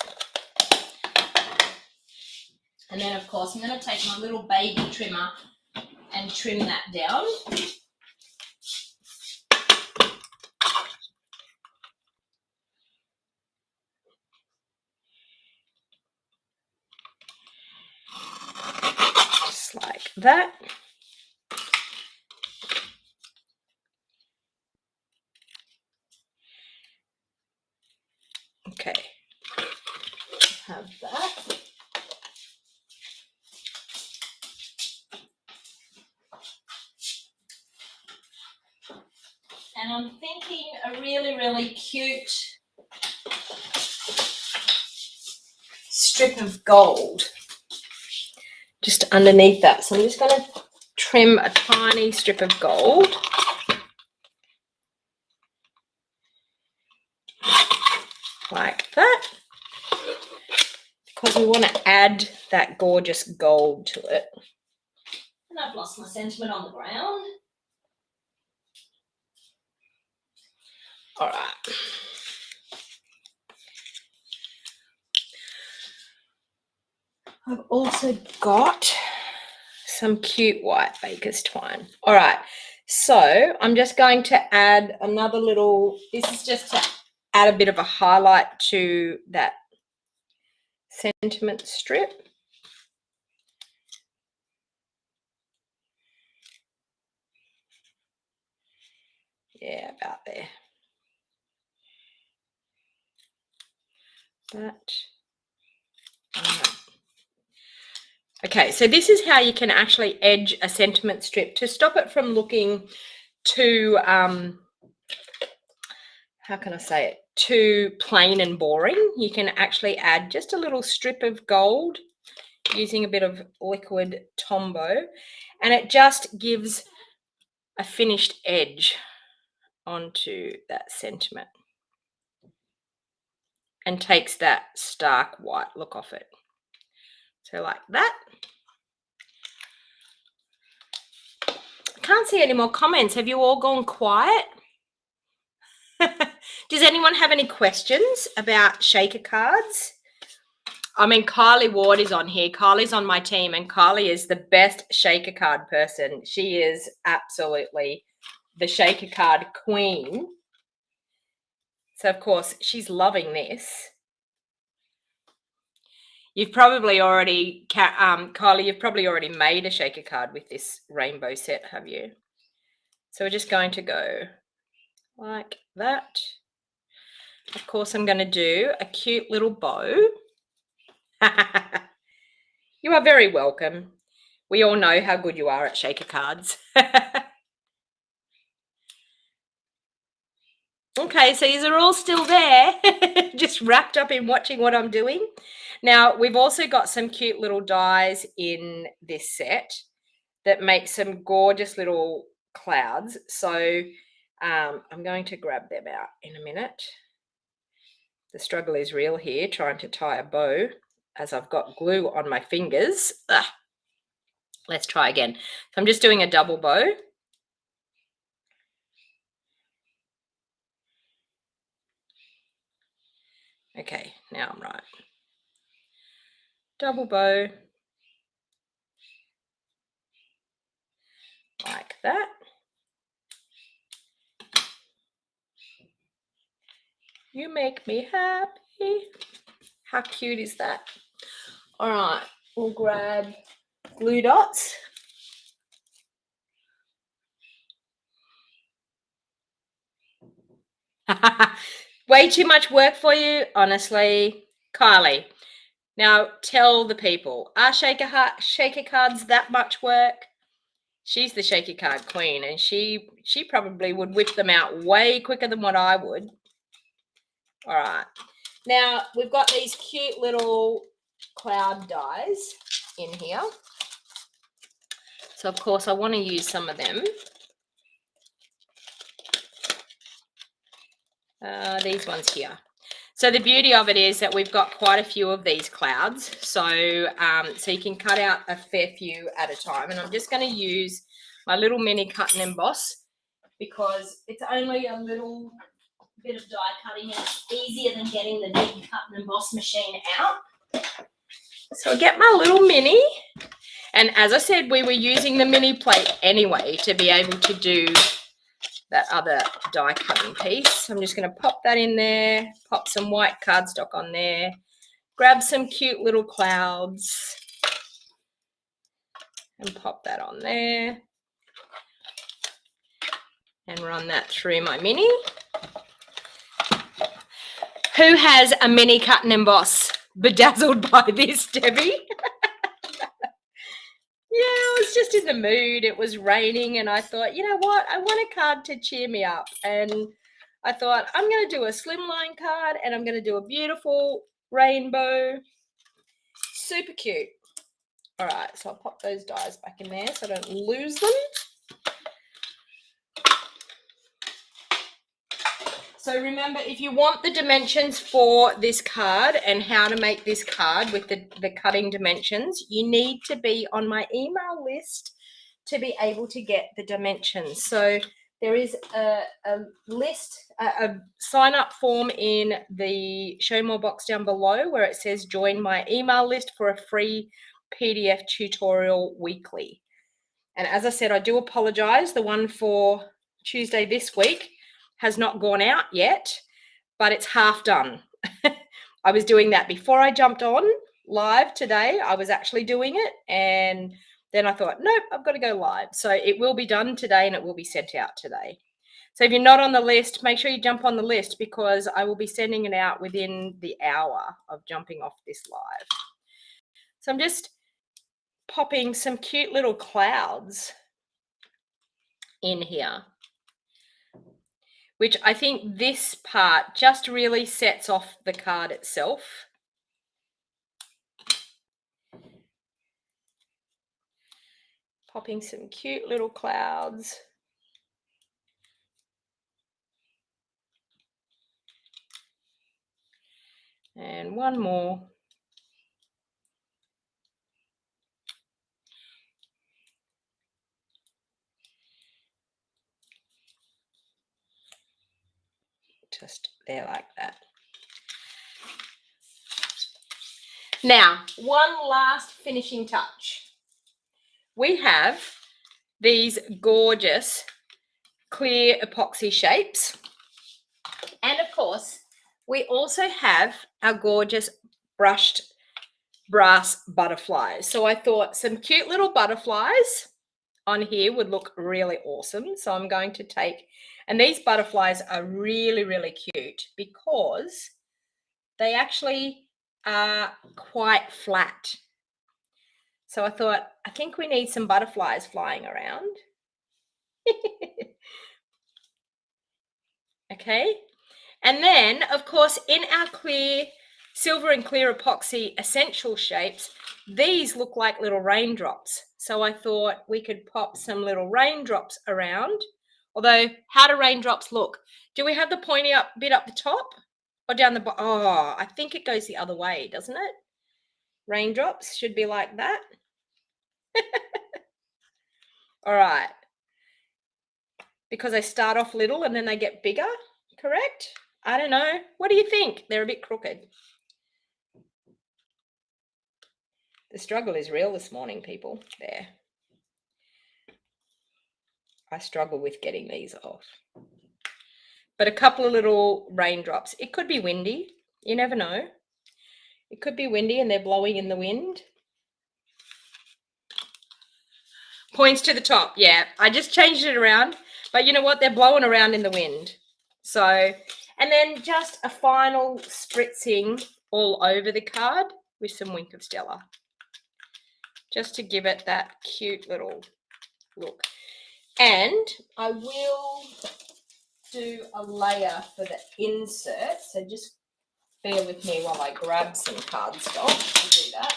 And then, of course, I'm going to take my little baby trimmer and trim that down. Just like that. Okay, have that. And I'm thinking a really, really cute strip of gold just underneath that. So I'm just going to trim a tiny strip of gold. Like that. Because we want to add that gorgeous gold to it. And I've lost my sentiment on the ground. All right. I've also got some cute white baker's twine. All right. So I'm just going to add another little, this is just to add a bit of a highlight to that sentiment strip. Yeah, about there. That. Okay, so this is how you can actually edge a sentiment strip to stop it from looking too, how can I say it, too plain and boring. You can actually add just a little strip of gold using a bit of liquid Tombow, and it just gives a finished edge onto that sentiment and takes that stark white look off it. So like that. I can't see any more comments. Have you all gone quiet? Does anyone have any questions about shaker cards? I mean, Kylie Ward is on here. Kylie's on my team, and Kylie is the best shaker card person. She is absolutely the shaker card queen. So, of course, she's loving this. You've probably already, Kylie, you've probably already made a shaker card with this rainbow set, have you? So we're just going to go like that. Of course, I'm going to do a cute little bow. You are very welcome. We all know how good you are at shaker cards. Okay, so these are all still there, just wrapped up in watching what I'm doing. Now, we've also got some cute little dies in this set that make some gorgeous little clouds. So I'm going to grab them out in a minute. The struggle is real here, trying to tie a bow as I've got glue on my fingers. Ugh. Let's try again. So I'm just doing a double bow. Okay, now I'm right. Double bow. Like that. You make me happy. How cute is that? All right, we'll grab glue dots. Way too much work for you, honestly. Kylie, now tell the people, are shaker cards that much work? She's the shaker card queen, and she probably would whip them out way quicker than what I would. All right. Now, we've got these cute little cloud dies in here. So, of course, I want to use some of them. These ones here. So the beauty of it is that we've got quite a few of these clouds. So you can cut out a fair few at a time. And I'm just going to use my little mini cut and emboss because it's only a little bit of die cutting and it's easier than getting the big cut and emboss machine out. So I get my little mini. And as I said, we were using the mini plate anyway to be able to do that other die cutting piece. I'm just going to pop that in there, pop some white cardstock on there, grab some cute little clouds and pop that on there and run that through my mini. Who has a mini cut and emboss? Bedazzled by this, Debbie? Yeah, I was just in the mood. It was raining and I thought, you know what? I want a card to cheer me up. And I thought, I'm going to do a slimline card and I'm going to do a beautiful rainbow. Super cute. All right, so I'll pop those dies back in there so I don't lose them. So remember, if you want the dimensions for this card and how to make this card with the cutting dimensions, you need to be on my email list to be able to get the dimensions. So there is a list, a sign up form in the show more box down below where it says join my email list for a free PDF tutorial weekly. And as I said, I do apologize. The one for Tuesday this week has not gone out yet, but it's half done. I was doing that before I jumped on live today. I was actually doing it. And then I thought, nope, I've got to go live. So it will be done today and it will be sent out today. So if you're not on the list, make sure you jump on the list because I will be sending it out within the hour of jumping off this live. So I'm just popping some cute little clouds in here, which I think this part just really sets off the card itself. Popping some cute little clouds. And one more. Just there like that. Now, one last finishing touch. We have these gorgeous clear epoxy shapes. And of course, we also have our gorgeous brushed brass butterflies. So I thought some cute little butterflies on here would look really awesome. So I'm going to take, and these butterflies are really, really cute because they actually are quite flat. So I thought, I think we need some butterflies flying around. Okay. And then, of course, in our clear, silver and clear epoxy essential shapes, these look like little raindrops. So I thought we could pop some little raindrops around. Although, how do raindrops look? Do we have the pointy up bit up the top? Or down the bottom. Oh, I think it goes the other way, doesn't it? Raindrops should be like that. All right. Because they start off little and then they get bigger, correct? I don't know. What do you think? They're a bit crooked. The struggle is real this morning, people. There. I struggle with getting these off. But a couple of little raindrops. It could be windy. You never know. It could be windy and they're blowing in the wind. Points to the top. Yeah, I just changed it around. But you know what? They're blowing around in the wind. So, and then just a final spritzing all over the card with some Wink of Stella. Just to give it that cute little look. And I will do a layer for the insert. So just bear with me while I grab some cardstock to do that.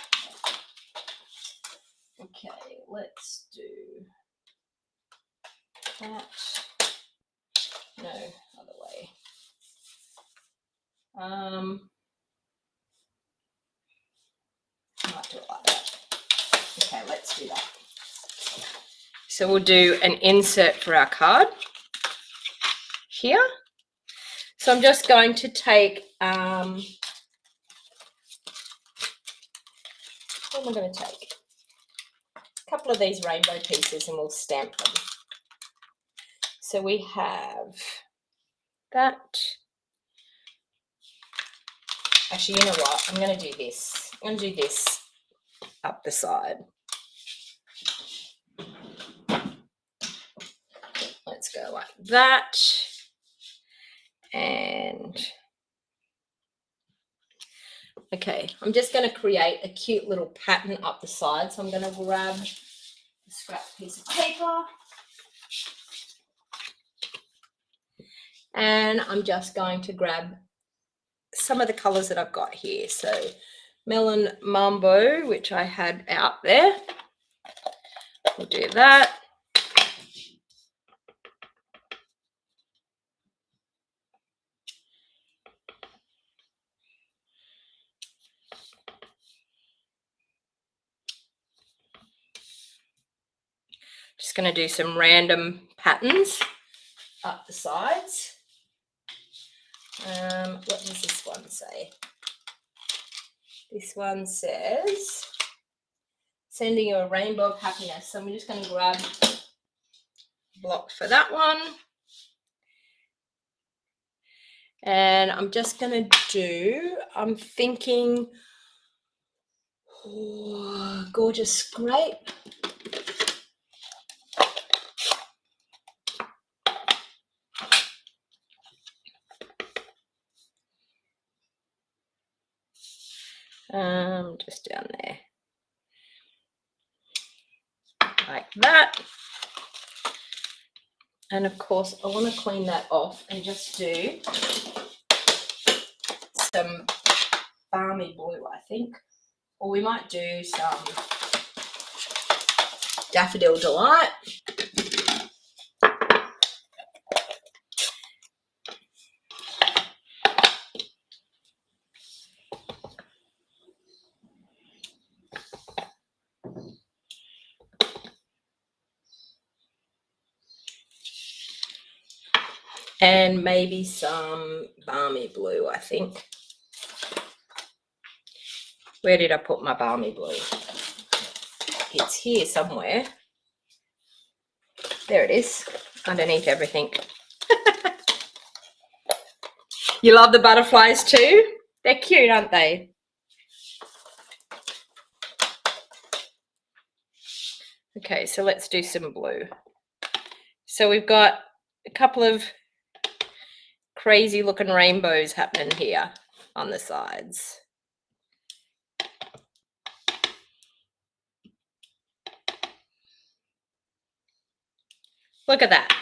Okay, let's do that. No, other way. Might do it like that. Okay, let's do that. So we'll do an insert for our card here. So I'm just going to take, what am I going to take? A couple of these rainbow pieces and we'll stamp them. So we have that. Actually, you know what? I'm going to do this. I'm going to do this up the side. Let's go like that. And okay, I'm just going to create a cute little pattern up the side. So I'm going to grab a scrap piece of paper. And I'm just going to grab some of the colours that I've got here. So Melon Mambo, which I had out there. We'll do that. Just going to do some random patterns up the sides. What does this one say? This one says, sending you a rainbow of happiness. So I'm just going to grab a block for that one. And I'm just going to do, I'm thinking, oh, gorgeous scrape. Just down there. Like that. And of course, I want to clean that off and just do some balmy blue, I think. Or we might do some Daffodil Delight. And maybe some balmy blue, I think. Where did I put my balmy blue? It's here somewhere. There it is, underneath everything. You love the butterflies too? They're cute, aren't they? Okay, so let's do some blue. So we've got a couple of crazy looking rainbows happening here on the sides. Look at that.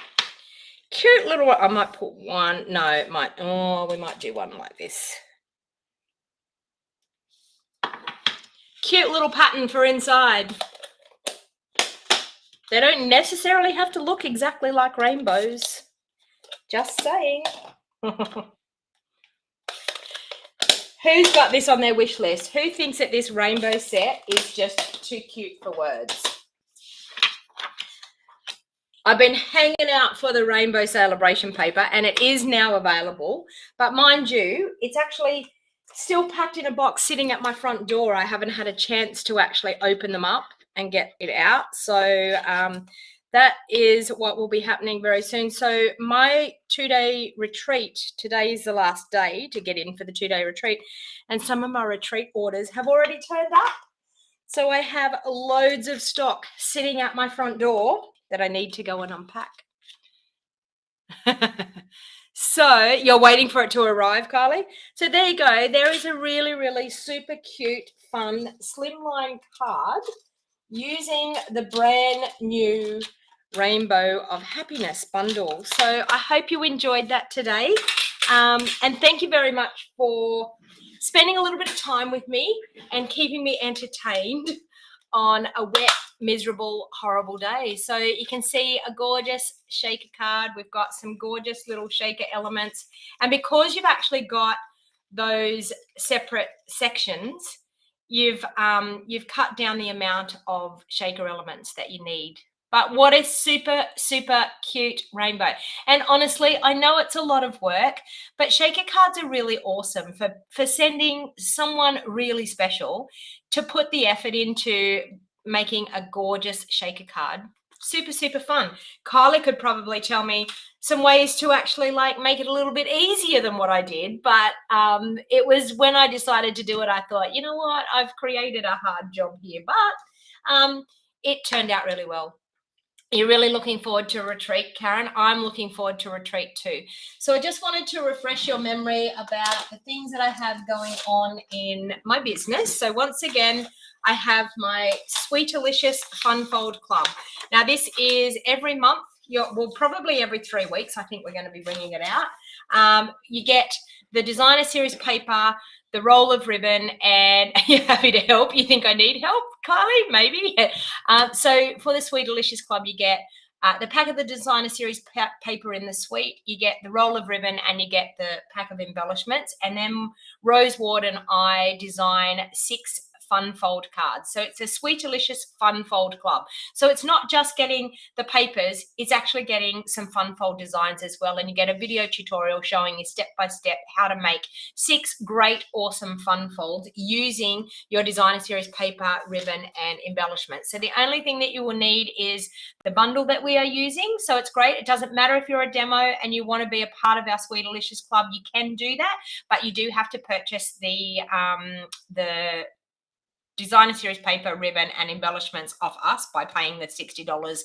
Cute little, I might put one, no, it might, oh, we might do one like this. Cute little pattern for inside. They don't necessarily have to look exactly like rainbows. Just saying. Who's got this on their wish list? Who thinks that this rainbow set is just too cute for words? I've been hanging out for the rainbow celebration paper, and it is now available. But mind you, it's actually still packed in a box sitting at my front door. I haven't had a chance to actually open them up and get it out. So that is what will be happening very soon. So my 2-day retreat, today is the last day to get in for the 2-day retreat. And some of my retreat orders have already turned up. So I have loads of stock sitting at my front door that I need to go and unpack. So you're waiting for it to arrive, Carly? So there you go. There is a really, really super cute, fun, slimline card using the brand new Rainbow of Happiness bundle. So I hope you enjoyed that today. And thank you very much for spending a little bit of time with me and keeping me entertained on a wet, miserable, horrible day. So you can see a gorgeous shaker card. We've got some gorgeous little shaker elements. And because you've actually got those separate sections, you've cut down the amount of shaker elements that you need. But what a super, super cute rainbow. And honestly, I know it's a lot of work, but shaker cards are really awesome for sending someone really special to put the effort into making a gorgeous shaker card. Super, super fun. Kylie could probably tell me some ways to actually like make it a little bit easier than what I did. But it was when I decided to do it, I thought, you know what, I've created a hard job here, but it turned out really well. You're really looking forward to retreat, Karen. I'm looking forward to retreat too. So I just wanted to refresh your memory about the things that I have going on in my business. So once again, I have my Sweetalicious Fun Fold Club. Now this is every month. Well, probably every 3 weeks. I think we're going to be bringing it out. You get the designer series paper, the roll of ribbon, and you're happy to help. You think I need help, Kylie? Maybe. So for the Sweetalicious Club, you get the pack of the designer series paper in the suite, you get the roll of ribbon, and you get the pack of embellishments. And then Rose Ward and I design 6 fun fold cards. So it's a Sweetalicious Fun Fold Club. So it's not just getting the papers, it's actually getting some fun fold designs as well. And you get a video tutorial showing you step by step how to make 6 great, awesome fun folds using your designer series paper, ribbon, and embellishments. So the only thing that you will need is the bundle that we are using. So it's great. It doesn't matter if you're a demo and you want to be a part of our Sweetalicious Club, you can do that, but you do have to purchase the designer series paper, ribbon, and embellishments off us by paying the $60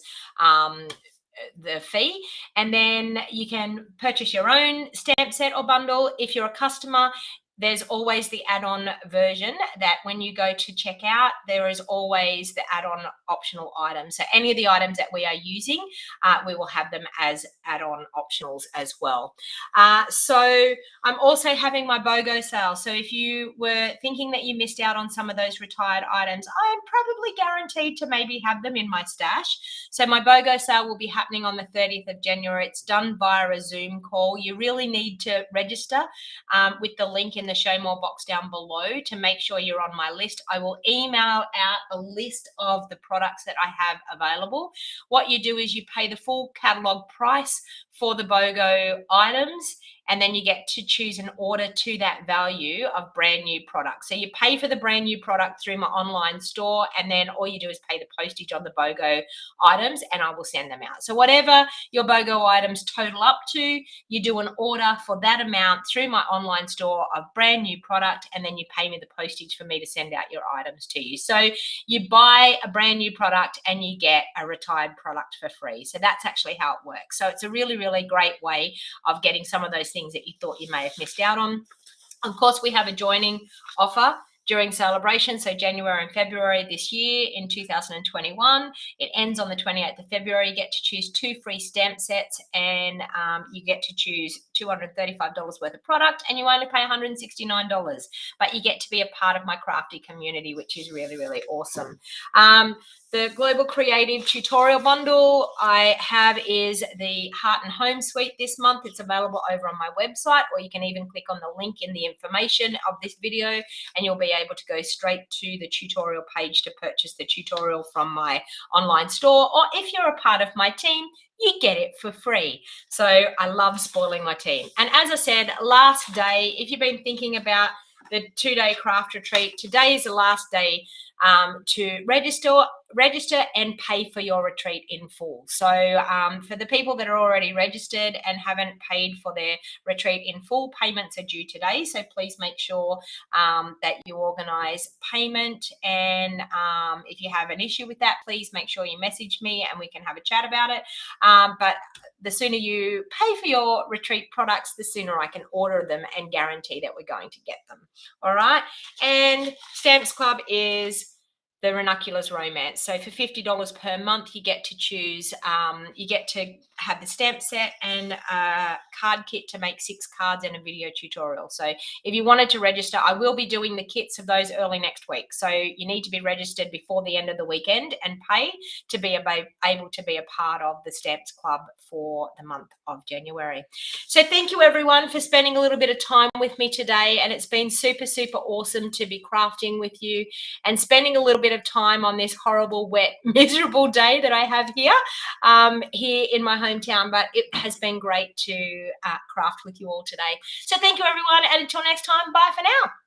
the fee. And then you can purchase your own stamp set or bundle. If you're a customer, there's always the add-on version that when you go to check out, there is always the add-on optional items. So any of the items that we are using, we will have them as add-on optionals as well. So I'm also having my BOGO sale. So if you were thinking that you missed out on some of those retired items, I am probably guaranteed to maybe have them in my stash. So my BOGO sale will be happening on the 30th of January. It's done via a Zoom call. You really need to register with the link in the show more box down below to make sure you're on my list. I will email out a list of the products that I have available. What you do is you pay the full catalog price for the BOGO items, and then you get to choose an order to that value of brand new products. So you pay for the brand new product through my online store, and then all you do is pay the postage on the BOGO items, and I will send them out. So whatever your BOGO items total up to, you do an order for that amount through my online store of brand new product, and then you pay me the postage for me to send out your items to you. So you buy a brand new product and you get a retired product for free. So that's actually how it works. So it's a really, really great way of getting some of those things that you thought you may have missed out on. Of course, we have a joining offer during celebration, so January and February this year in 2021. It ends on the 28th of February. You get to choose 2 free stamp sets, and you get to choose $235 worth of product, and you only pay $169, but you get to be a part of my crafty community, which is really, really awesome. The Global Creative Tutorial Bundle I have is the Heart and Home Suite this month. It's available over on my website, or you can even click on the link in the information of this video and you'll be able to go straight to the tutorial page to purchase the tutorial from my online store. Or if you're a part of my team, you get it for free. So I love spoiling my team. And as I said, last day, if you've been thinking about the 2-day craft retreat, today is the last day to register and pay for your retreat in full. So for the people that are already registered and haven't paid for their retreat in full, payments are due today. So please make sure that you organize payment. And if you have an issue with that, please make sure you message me and we can have a chat about it. But the sooner you pay for your retreat products, the sooner I can order them and guarantee that we're going to get them. All right. And Stamps Club is the Ranunculus Romance. So for $50 per month, you get to choose, you get to have the stamp set and a card kit to make 6 cards and a video tutorial. So if you wanted to register, I will be doing the kits of those early next week. So you need to be registered before the end of the weekend and pay to be able to be a part of the Stamps Club for the month of January. So thank you everyone for spending a little bit of time with me today. And it's been super, super awesome to be crafting with you and spending a little bit of time on this horrible, wet, miserable day that I have here, here in my hometown. But it has been great to craft with you all today. So thank you everyone. And until next time, bye for now.